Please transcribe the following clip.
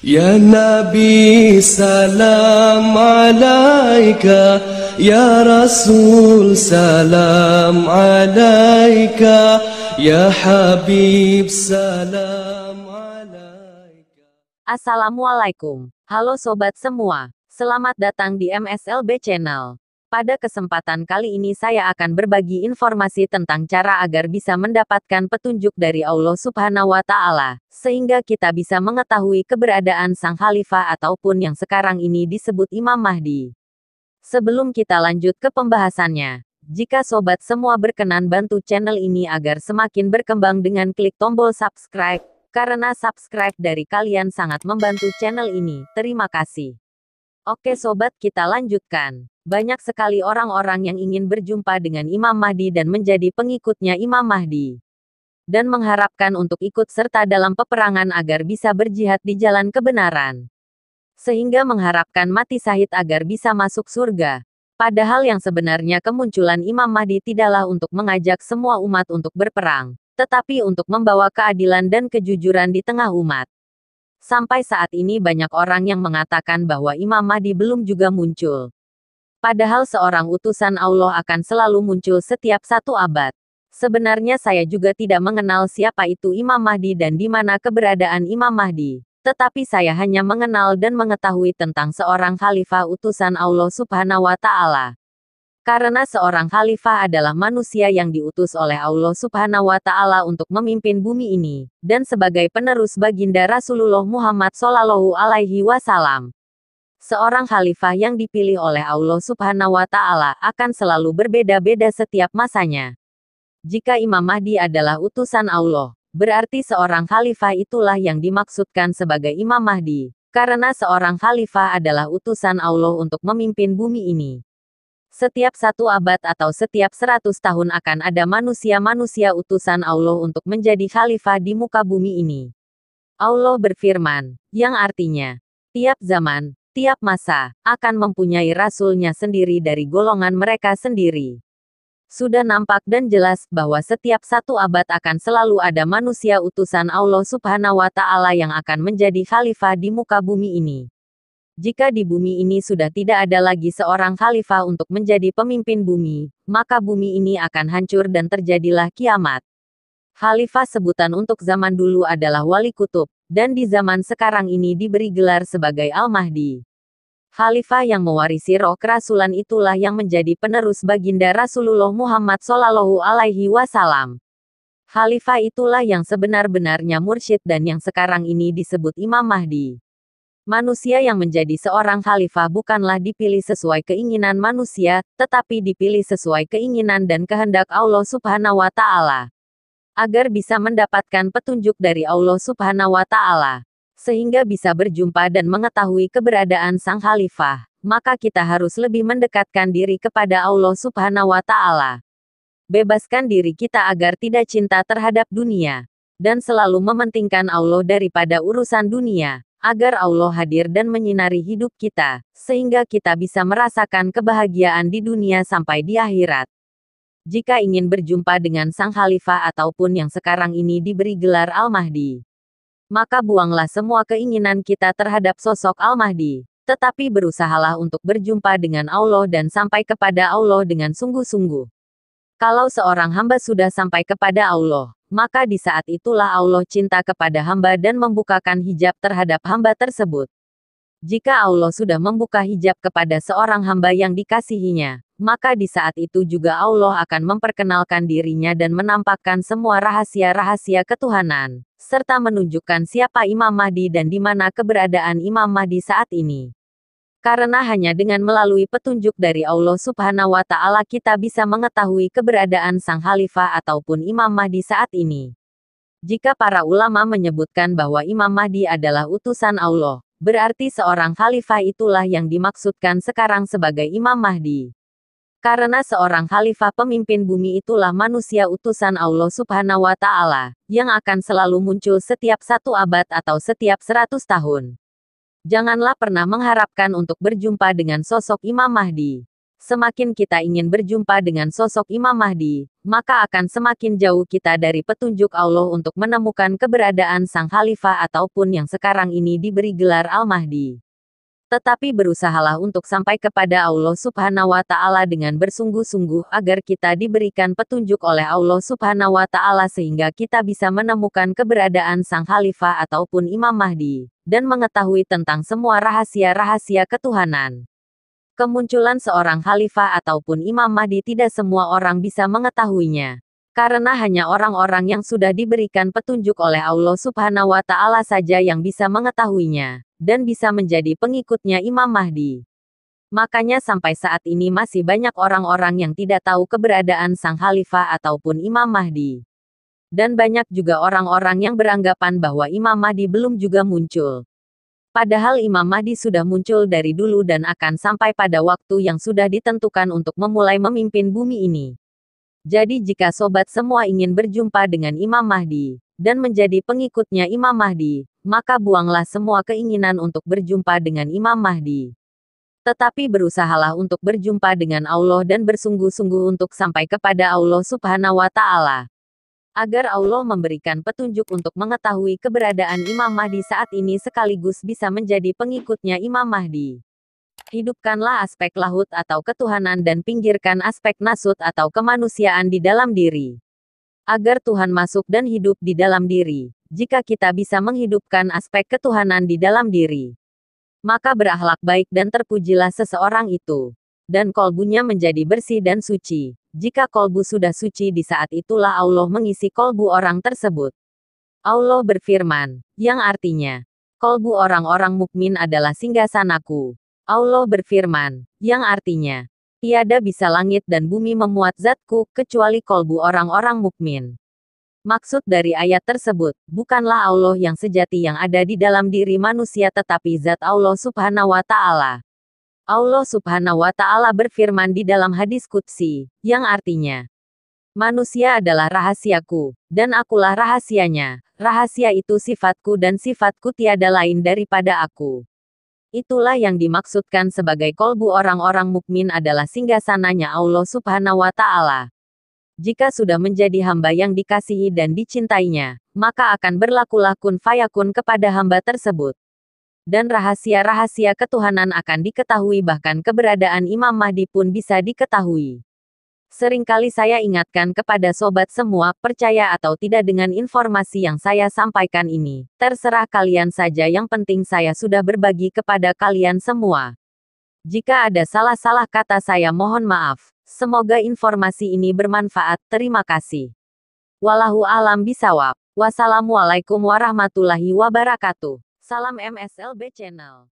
Ya Nabi salam alaika, Ya Rasul salam alaika, Ya Habib salam alaika. Assalamualaikum. Halo sobat semua. Selamat datang di MSLB Channel. Pada kesempatan kali ini saya akan berbagi informasi tentang cara agar bisa mendapatkan petunjuk dari Allah Subhanahu wa Ta'ala, sehingga kita bisa mengetahui keberadaan Sang Khalifah ataupun yang sekarang ini disebut Imam Mahdi. Sebelum kita lanjut ke pembahasannya, jika sobat semua berkenan bantu channel ini agar semakin berkembang dengan klik tombol subscribe, karena subscribe dari kalian sangat membantu channel ini. Terima kasih. Oke sobat, kita lanjutkan. Banyak sekali orang-orang yang ingin berjumpa dengan Imam Mahdi dan menjadi pengikutnya Imam Mahdi. Dan mengharapkan untuk ikut serta dalam peperangan agar bisa berjihad di jalan kebenaran. Sehingga mengharapkan mati syahid agar bisa masuk surga. Padahal yang sebenarnya kemunculan Imam Mahdi tidaklah untuk mengajak semua umat untuk berperang, tetapi untuk membawa keadilan dan kejujuran di tengah umat. Sampai saat ini banyak orang yang mengatakan bahwa Imam Mahdi belum juga muncul. Padahal seorang utusan Allah akan selalu muncul setiap 1 abad. Sebenarnya saya juga tidak mengenal siapa itu Imam Mahdi dan di mana keberadaan Imam Mahdi. Tetapi saya hanya mengenal dan mengetahui tentang seorang khalifah utusan Allah Subhanahu wa Ta'ala. Karena seorang khalifah adalah manusia yang diutus oleh Allah Subhanahu wa Ta'ala untuk memimpin bumi ini, dan sebagai penerus baginda Rasulullah Muhammad Shallallahu Alaihi Wasallam. Seorang khalifah yang dipilih oleh Allah Subhanahu wa Ta'ala akan selalu berbeda-beda setiap masanya. Jika Imam Mahdi adalah utusan Allah, berarti seorang khalifah itulah yang dimaksudkan sebagai Imam Mahdi, karena seorang khalifah adalah utusan Allah untuk memimpin bumi ini. Setiap 1 abad atau setiap 100 tahun akan ada manusia-manusia utusan Allah untuk menjadi khalifah di muka bumi ini. Allah berfirman, yang artinya, tiap zaman, tiap masa, akan mempunyai rasulnya sendiri dari golongan mereka sendiri. Sudah nampak dan jelas bahwa setiap 1 abad akan selalu ada manusia utusan Allah Subhanahu wa Ta'ala yang akan menjadi khalifah di muka bumi ini. Jika di bumi ini sudah tidak ada lagi seorang khalifah untuk menjadi pemimpin bumi, maka bumi ini akan hancur dan terjadilah kiamat. Khalifah sebutan untuk zaman dulu adalah Wali Kutub, dan di zaman sekarang ini diberi gelar sebagai Al-Mahdi. Khalifah yang mewarisi roh kerasulan itulah yang menjadi penerus baginda Rasulullah Muhammad Shallallahu Alaihi Wasallam. Khalifah itulah yang sebenar-benarnya mursyid dan yang sekarang ini disebut Imam Mahdi. Manusia yang menjadi seorang khalifah bukanlah dipilih sesuai keinginan manusia, tetapi dipilih sesuai keinginan dan kehendak Allah Subhanahu wa Ta'ala. Agar bisa mendapatkan petunjuk dari Allah Subhanahu wa Ta'ala, sehingga bisa berjumpa dan mengetahui keberadaan sang khalifah, maka kita harus lebih mendekatkan diri kepada Allah Subhanahu wa Ta'ala. Bebaskan diri kita agar tidak cinta terhadap dunia, dan selalu mementingkan Allah daripada urusan dunia. Agar Allah hadir dan menyinari hidup kita, sehingga kita bisa merasakan kebahagiaan di dunia sampai di akhirat. Jika ingin berjumpa dengan sang khalifah ataupun yang sekarang ini diberi gelar Al-Mahdi, maka buanglah semua keinginan kita terhadap sosok Al-Mahdi, tetapi berusahalah untuk berjumpa dengan Allah dan sampai kepada Allah dengan sungguh-sungguh. Kalau seorang hamba sudah sampai kepada Allah, maka di saat itulah Allah cinta kepada hamba dan membukakan hijab terhadap hamba tersebut. Jika Allah sudah membuka hijab kepada seorang hamba yang dikasihinya, maka di saat itu juga Allah akan memperkenalkan dirinya dan menampakkan semua rahasia-rahasia ketuhanan, serta menunjukkan siapa Imam Mahdi dan di mana keberadaan Imam Mahdi saat ini. Karena hanya dengan melalui petunjuk dari Allah Subhanahu wa Ta'ala kita bisa mengetahui keberadaan sang khalifah ataupun Imam Mahdi saat ini. Jika para ulama menyebutkan bahwa Imam Mahdi adalah utusan Allah, berarti seorang khalifah itulah yang dimaksudkan sekarang sebagai Imam Mahdi. Karena seorang khalifah pemimpin bumi itulah manusia utusan Allah Subhanahu wa Ta'ala, yang akan selalu muncul setiap 1 abad atau setiap 100 tahun. Janganlah pernah mengharapkan untuk berjumpa dengan sosok Imam Mahdi. Semakin kita ingin berjumpa dengan sosok Imam Mahdi, maka akan semakin jauh kita dari petunjuk Allah untuk menemukan keberadaan Sang Khalifah ataupun yang sekarang ini diberi gelar Al-Mahdi. Tetapi berusahalah untuk sampai kepada Allah Subhanahu wa Ta'ala dengan bersungguh-sungguh agar kita diberikan petunjuk oleh Allah Subhanahu wa Ta'ala sehingga kita bisa menemukan keberadaan Sang Khalifah ataupun Imam Mahdi, dan mengetahui tentang semua rahasia-rahasia ketuhanan. Kemunculan seorang khalifah ataupun Imam Mahdi tidak semua orang bisa mengetahuinya. Karena hanya orang-orang yang sudah diberikan petunjuk oleh Allah Subhanahu wa Ta'ala saja yang bisa mengetahuinya, dan bisa menjadi pengikutnya Imam Mahdi. Makanya sampai saat ini masih banyak orang-orang yang tidak tahu keberadaan Sang Khalifah ataupun Imam Mahdi. Dan banyak juga orang-orang yang beranggapan bahwa Imam Mahdi belum juga muncul. Padahal Imam Mahdi sudah muncul dari dulu dan akan sampai pada waktu yang sudah ditentukan untuk memulai memimpin bumi ini. Jadi jika sobat semua ingin berjumpa dengan Imam Mahdi, dan menjadi pengikutnya Imam Mahdi, maka buanglah semua keinginan untuk berjumpa dengan Imam Mahdi. Tetapi berusahalah untuk berjumpa dengan Allah dan bersungguh-sungguh untuk sampai kepada Allah Subhanahu wa Ta'ala. Agar Allah memberikan petunjuk untuk mengetahui keberadaan Imam Mahdi saat ini sekaligus bisa menjadi pengikutnya Imam Mahdi. Hidupkanlah aspek lahut atau ketuhanan dan pinggirkan aspek nasut atau kemanusiaan di dalam diri. Agar Tuhan masuk dan hidup di dalam diri. Jika kita bisa menghidupkan aspek ketuhanan di dalam diri, maka berakhlak baik dan terpujilah seseorang itu. Dan kolbunya menjadi bersih dan suci. Jika kolbu sudah suci di saat itulah Allah mengisi kolbu orang tersebut. Allah berfirman, yang artinya, kolbu orang-orang mukmin adalah singgasanaku. Allah berfirman, yang artinya, tiada bisa langit dan bumi memuat zatku, kecuali kolbu orang-orang mukmin. Maksud dari ayat tersebut, bukanlah Allah yang sejati yang ada di dalam diri manusia tetapi zat Allah Subhanahu wa Ta'ala. Allah Subhanahu wa Ta'ala berfirman di dalam hadis qudsi, yang artinya, manusia adalah rahasiaku, dan akulah rahasianya. Rahasia itu sifatku dan sifatku tiada lain daripada aku. Itulah yang dimaksudkan sebagai kolbu orang-orang mukmin adalah singgasananya Allah Subhanahu wa Ta'ala. Jika sudah menjadi hamba yang dikasihi dan dicintainya, maka akan berlakulah kun fayakun kepada hamba tersebut. Dan rahasia-rahasia ketuhanan akan diketahui bahkan keberadaan Imam Mahdi pun bisa diketahui. Seringkali saya ingatkan kepada sobat semua, percaya atau tidak dengan informasi yang saya sampaikan ini. Terserah kalian saja, yang penting saya sudah berbagi kepada kalian semua. Jika ada salah-salah kata saya mohon maaf. Semoga informasi ini bermanfaat. Terima kasih. Wallahu a'lam bishawab. Wassalamualaikum warahmatullahi wabarakatuh. Salam MSLB Channel.